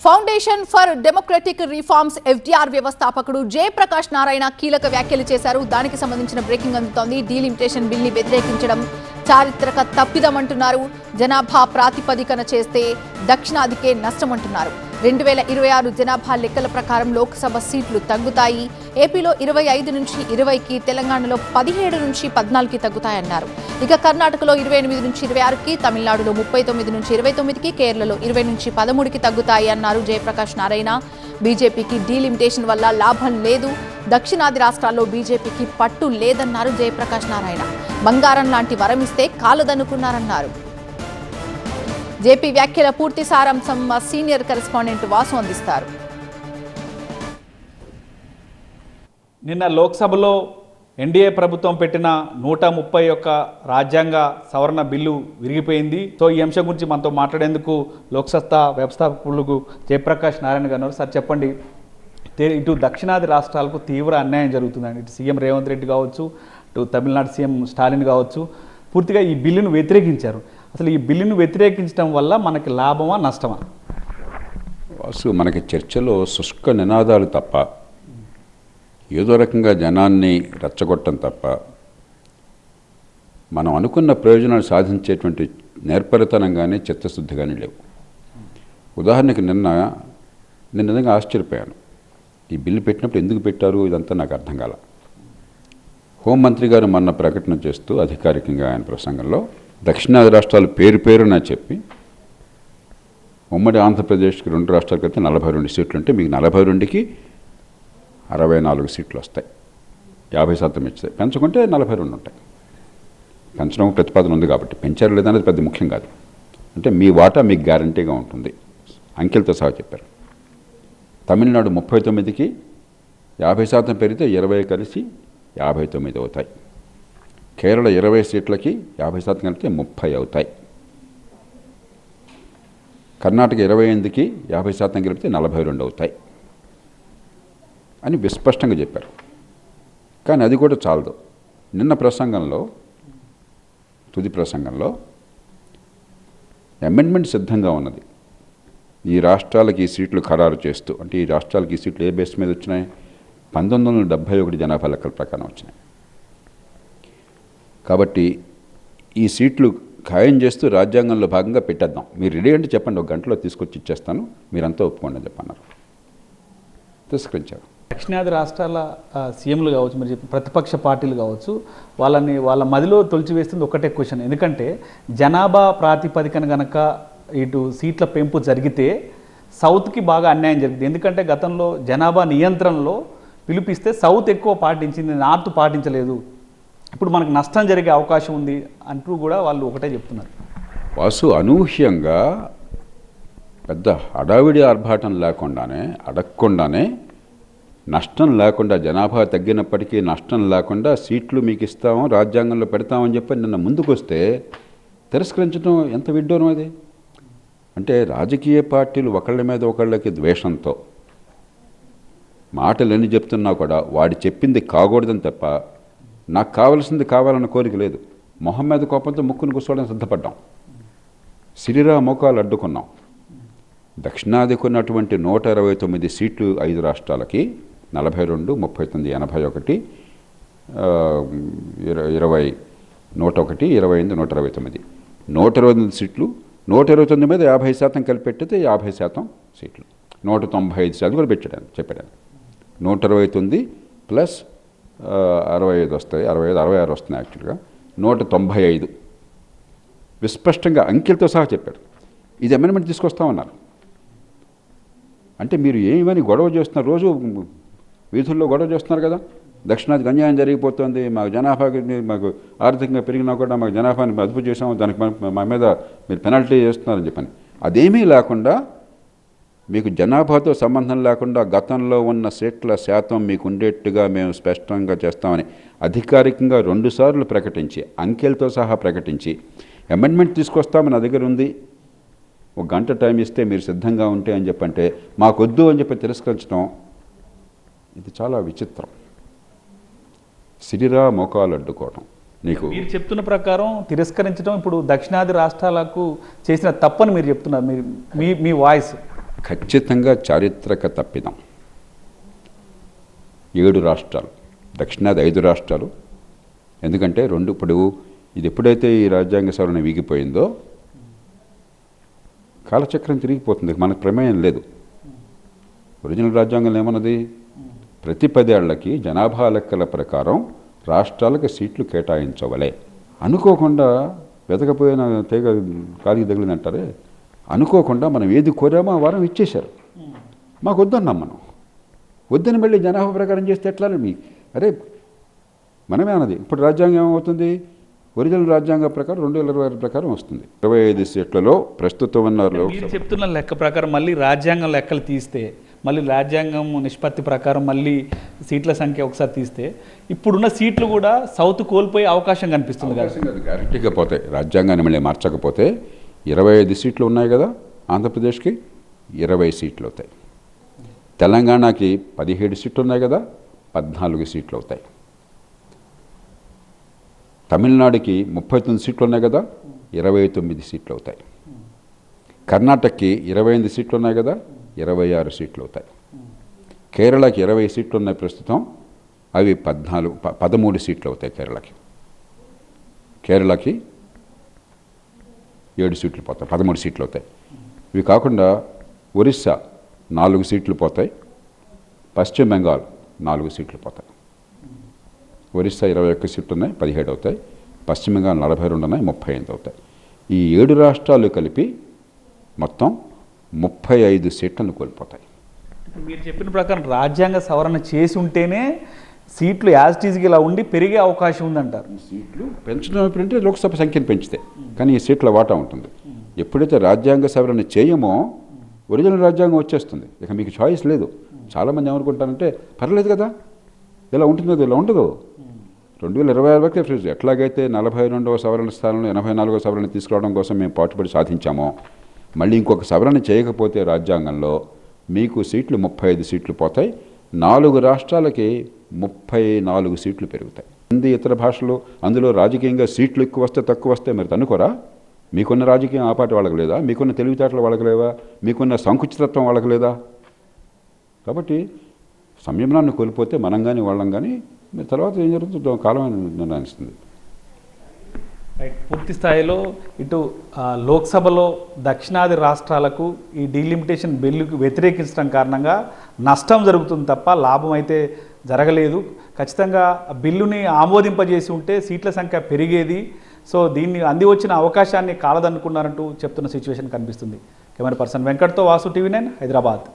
Foundation for democratic reforms FDR వ్యవస్థాపకుడు జయప్రకాష్ నారాయణ కీలక వ్యాఖ్యలు చేశారు. దానికి సంబంధించిన బ్రేకింగ్ అందుతోంది. డీలిమిటేషన్ బిల్ ని వ్యతిరేకించడం చారిత్రక తప్పిదమంటున్నారు. జనాభా ప్రాతిపదికన చేస్తే దక్షిణాదికే నష్టమంటున్నారు. 2026 జనాభా లెక్కల ప్రకారం లోక్సభ సీట్లు తగ్గుతాయి. ఏపీలో 25 నుంచి 20కి, తెలంగాణలో 17 నుంచి 14కి తగ్గుతాయన్నారు. ఇక కర్ణాటకలో 28 నుంచి 26కి, తమిళనాడులో 39 నుంచి 29కి, కేరళలో 20 నుంచి 13కి తగ్గుతాయి అన్నారు జయప్రకాష్ నారాయణ. బీజేపీకి డీలిమిటేషన్ వల్ల లాభం లేదు. దక్షిణాది రాష్ట్రాల్లో బీజేపీకి పట్టు లేదన్నారు జయప్రకాష్ నారాయణ. బంగారం లాంటి వరమిస్తే కాలదనుకున్నారన్నారు. జేపీ వ్యాఖ్యల పూర్తి సారాంశం మా సీనియర్ కరెస్పాండెంట్ వాసు అందిస్తారు. నిన్న లోక్సభలో ఎన్డీఏ ప్రభుత్వం పెట్టిన 131 రాజ్యాంగ సవరణ బిల్లు విరిగిపోయింది. సో ఈ అంశం గురించి మనతో మాట్లాడేందుకు లోక్సత్తా వ్యవస్థాపకులకు జయప్రకాష్ నారాయణ గారు. సార్ చెప్పండి, ఇటు దక్షిణాది రాష్ట్రాలకు తీవ్ర అన్యాయం జరుగుతుందండి. ఇటు సీఎం రేవంత్ రెడ్డి కావచ్చు, ఇటు తమిళనాడు సీఎం స్టాలిన్ కావచ్చు, పూర్తిగా ఈ బిల్లును వ్యతిరేకించారు. అసలు ఈ బిల్లును వ్యతిరేకించడం వల్ల మనకి లాభమా నష్టమా? వాసు, మనకి చర్చలో శుష్క నినాదాలు తప్ప, ఏదో రకంగా జనాన్ని రెచ్చగొట్టడం తప్ప, మనం అనుకున్న ప్రయోజనాలు సాధించేటువంటి నేర్పరితనం కానీ చిత్తశుద్ధి కానీ లేవు. ఉదాహరణకి నిన్న నిజంగా ఆశ్చర్యపోయాను. ఈ బిల్లు పెట్టినప్పుడు ఎందుకు పెట్టారు ఇదంతా నాకు అర్థం కాల. హోంమంత్రి గారు మొన్న ప్రకటన చేస్తూ అధికారికంగా ఆయన ప్రసంగంలో దక్షిణాది రాష్ట్రాలు పేరున చెప్పి ఉమ్మడి ఆంధ్రప్రదేశ్కి 2 రాష్ట్రాలకు అయితే 42 సీట్లు ఉంటే మీకు 42కి 64 సీట్లు వస్తాయి. 50% ఇస్తాయి. పెంచుకుంటే 42 ఉంటాయి. పెంచడం ప్రతిపాదన ఉంది కాబట్టి పెంచారు లేదనేది పెద్ద ముఖ్యం కాదు. అంటే మీ వాటా మీకు గ్యారంటీగా ఉంటుంది. అంకెలతో సహా చెప్పారు. తమిళనాడు 39కి 50% పెరిగితే 20 కలిసి 59 అవుతాయి. కేరళ 20 సీట్లకి 50% కలిపితే 30 అవుతాయి. కర్ణాటక 28కి 50% కలిపితే 42 అవుతాయి అని విస్పష్టంగా చెప్పారు. కానీ అది కూడా చాలదు. నిన్న ప్రసంగంలో, తుది ప్రసంగంలో అమెండ్మెంట్ సిద్ధంగా ఉన్నది. ఈ రాష్ట్రాలకి ఈ సీట్లు ఖరారు చేస్తూ, అంటే ఈ రాష్ట్రాలకి ఈ సీట్లు ఏ బేస్ మీద వచ్చినాయి? 1971 జనాభా లెక్కల ప్రకారం వచ్చినాయి. కాబట్టి ఈ సీట్లు ఖాయం చేస్తూ రాజ్యాంగంలో భాగంగా పెట్టేద్దాం. మీరు రెడీ అంటే చెప్పండి, 1 గంటలో తీసుకొచ్చి ఇచ్చేస్తాను, మీరంతా ఒప్పుకోండి అని చెప్పన్నారు. తిరస్కరించారు. దక్షిణాది రాష్ట్రాల సీఎంలు కావచ్చు, మరి ప్రతిపక్ష పార్టీలు కావచ్చు, వాళ్ళ మదిలో తొలిచివేస్తుంది ఒకటే క్వశ్చన్. ఎందుకంటే జనాభా ప్రాతిపదికన కనుక ఇటు సీట్ల పెంపు జరిగితే సౌత్కి బాగా అన్యాయం జరిగింది. ఎందుకంటే గతంలో జనాభా నియంత్రణలో పిలిపిస్తే సౌత్ ఎక్కువ పాటించింది, నార్త్ పాటించలేదు. ఇప్పుడు మనకు నష్టం జరిగే అవకాశం ఉంది అంటూ కూడా వాళ్ళు ఒకటే చెప్తున్నారు. వాసు, అనూహ్యంగా పెద్ద హడావిడి ఆర్భాటం లేకుండానే, అడగకుండానే, నష్టం లేకుండా, జనాభా తగ్గినప్పటికీ నష్టం లేకుండా సీట్లు మీకు ఇస్తాము, రాజ్యాంగంలో పెడతామని చెప్పి నిన్న ముందుకు వస్తే తిరస్కరించడం ఎంత విడ్డూరం అది. అంటే రాజకీయ పార్టీలు ఒకళ్ళ మీద ఒకళ్ళకి ద్వేషంతో మాటలు ఎన్ని చెప్తున్నా కూడా వాడు చెప్పింది కాకూడదని తప్ప నాకు కావాల్సింది కావాలన్న కోరిక లేదు. మొహం మీద కోపంతో ముక్కును కూర్చోవడానికి సిద్ధపడ్డాం. సిరిరా మోకాలు అడ్డుకున్నాం. దక్షిణాదికి ఉన్నటువంటి 129 సీట్లు 5 రాష్ట్రాలకి 42, 39, 81, 20, 101, 25, 129, 129 సీట్లు. 129 మీద 50% కలిపి పెట్టితే 50% సీట్లు. 195 కూడా చెప్పాడు. 129 ప్లస్ 65 వస్తాయి, 66 వస్తున్నాయి. యాక్చువల్గా 195 విస్పష్టంగా అంకెలతో సహా చెప్పారు. ఇది అమెండ్మెంట్ తీసుకొస్తామన్నారు. అంటే మీరు ఏమని గొడవ చేస్తున్నారు? రోజు వీధుల్లో గొడవ చేస్తున్నారు కదా, దక్షిణాదికి అన్యాయం జరిగిపోతుంది, మాకు జనాభాకి, మాకు ఆర్థికంగా పెరిగినా కూడా మాకు జనాభాని అదుపు చేసాము, దానికి మా మీద మీరు పెనాల్టీ చేస్తున్నారని చెప్పని. అదేమీ లేకుండా, మీకు జనాభాతో సంబంధం లేకుండా గతంలో ఉన్న సీట్ల శాతం మీకు ఉండేట్టుగా మేము స్పష్టంగా చేస్తామని అధికారికంగా 2 సార్లు ప్రకటించి, అంకెలతో సహా ప్రకటించి, అమెండ్మెంట్ తీసుకొస్తామని నా దగ్గర ఉంది, 1 గంట టైం ఇస్తే మీరు సిద్ధంగా ఉంటే అని చెప్పంటే మాకొద్దు అని చెప్పి తిరస్కరించడం, ఇది చాలా విచిత్రం. సిరిరా మోకాలు అడ్డుకోవడం. మీరు చెప్తున్న ప్రకారం తిరస్కరించడం ఇప్పుడు దక్షిణాది రాష్ట్రాలకు చేసిన తప్పని మీరు చెప్తున్నారు. మీ వాయిస్ ఖచ్చితంగా చారిత్రక తప్పిదం. 7 రాష్ట్రాలు, దక్షిణాది 5 రాష్ట్రాలు. ఎందుకంటే ఇప్పుడు ఇది ఎప్పుడైతే ఈ రాజ్యాంగ సవరణ వీగిపోయిందో కాలచక్రం తిరిగిపోతుంది, మనకు ప్రమేయం లేదు. ఒరిజినల్ రాజ్యాంగంలో ఏమన్నది, ప్రతి 10 ఏళ్లకి జనాభా లెక్కల ప్రకారం రాష్ట్రాలకు సీట్లు కేటాయించవలే. అనుకోకుండా వెతకపోయిన తీగ కాలికి తగిలిందంటారే, అనుకోకుండా మనం ఏది కోరామో ఆ వారం ఇచ్చేశారు. మాకు వద్దన్నాం, మనం వద్దని మళ్ళీ జనాభా ప్రకారం చేస్తే ఎట్లా అరే మనమే అన్నది. ఇప్పుడు రాజ్యాంగం ఏమవుతుంది, ఒరిజినల్ రాజ్యాంగ ప్రకారం 2026 ప్రకారం వస్తుంది. 25 సీట్లలో ప్రస్తుతం ఉన్న మీరు చెప్తున్న లెక్క ప్రకారం మళ్ళీ రాజ్యాంగం లెక్కలు తీస్తే, మళ్ళీ రాజ్యాంగం నిష్పత్తి ప్రకారం మళ్ళీ సీట్ల సంఖ్య ఒకసారి తీస్తే ఇప్పుడున్న సీట్లు కూడా సౌత్ కోల్పోయే అవకాశం కనిపిస్తుంది కదా. గ్యారంటీగా పోతాయి. రాజ్యాంగాన్ని మళ్ళీ మార్చకపోతే 25 సీట్లు ఉన్నాయి కదా, ఆంధ్రప్రదేశ్కి 20 సీట్లు అవుతాయి. తెలంగాణకి 17 సీట్లు ఉన్నాయి కదా, 14 సీట్లు అవుతాయి. తమిళనాడుకి 39 సీట్లు ఉన్నాయి కదా, 29 సీట్లు అవుతాయి. కర్ణాటకకి 28 సీట్లు ఉన్నాయి కదా, 26 సీట్లు అవుతాయి. కేరళకి 20 సీట్లు ఉన్నాయి ప్రస్తుతం, అవి 13 సీట్లు అవుతాయి. కేరళకి 7 సీట్లు పోతాయి, 13 సీట్లు అవుతాయి. ఇవి కాకుండా ఒరిస్సా 4 సీట్లు పోతాయి, పశ్చిమ బెంగాల్ 4 సీట్లు పోతాయి. ఒరిస్సా 21 సీట్లు ఉన్నాయి, 17 అవుతాయి. పశ్చిమ బెంగాల్ 42 ఉన్నాయి, 38 అవుతాయి. ఈ 7 రాష్ట్రాలు కలిపి మొత్తం 35 సీట్లను కోల్పోతాయి. మీరు చెప్పిన ప్రకారం రాజ్యాంగ సవరణ చేసి ఉంటేనే సీట్లు యాజ్ టీజ్గా ఇలా ఉండి పెరిగే అవకాశం ఉందంటారు. సీట్లు పెంచడం ఎప్పుడంటే లోక్సభ సంఖ్యను పెంచితే, కానీ ఈ సీట్ల వాటా ఉంటుంది. ఎప్పుడైతే రాజ్యాంగ సవరణ చేయమో ఒరిజినల్ రాజ్యాంగం వచ్చేస్తుంది, ఇక మీకు చాయిస్ లేదు. చాలామంది ఏమనుకుంటారంటే పర్లేదు కదా, ఇలా ఉంటుంది కదా, ఇలా ఉండదు. 2026 వరకే ఫ్రీజ్. ఎట్లాగైతే 42వ సవరణ స్థానంలో 84వ సవరణ తీసుకురావడం కోసం మేము పాటుపడి సాధించామో, మళ్ళీ ఇంకొక సవరణ చేయకపోతే రాజ్యాంగంలో మీకు సీట్లు 35 సీట్లు పోతాయి. 4 రాష్ట్రాలకి 34 సీట్లు పెరుగుతాయి. హిందీ ఇతర భాషలు, అందులో రాజకీయంగా సీట్లు ఎక్కువ వస్తే తక్కువ వస్తే మరి అనుకోరా? మీకున్న రాజకీయం ఆ పార్టీ వాళ్ళకి లేదా? మీకున్న తెలివితేటలు వాళ్ళకి లేవా? మీకున్న సంకుచితత్వం వాళ్ళకి లేదా? కాబట్టి సంయమనాన్ని కోల్పోతే మనం కానీ వాళ్ళం కానీ మీరు తర్వాత ఏం జరుగుతుందో కాలం నిర్ణయిస్తుంది. రైట్. పూర్తి స్థాయిలో ఇటు లోక్సభలో దక్షిణాది రాష్ట్రాలకు ఈ డీలిమిటేషన్ బిల్లుకు వ్యతిరేకించడం కారణంగా నష్టం జరుగుతుంది తప్ప లాభం అయితే జరగలేదు. ఖచ్చితంగా బిల్లుని ఆమోదింపజేసి ఉంటే సీట్ల సంఖ్య పెరిగేది. సో దీన్ని అంది వచ్చిన అవకాశాన్ని కాలదనుకున్నారంటూ చెప్తున్న సిచ్యువేషన్ కనిపిస్తుంది. కెమెరా పర్సన్ వెంకట్తో వాసు, TV9 హైదరాబాద్.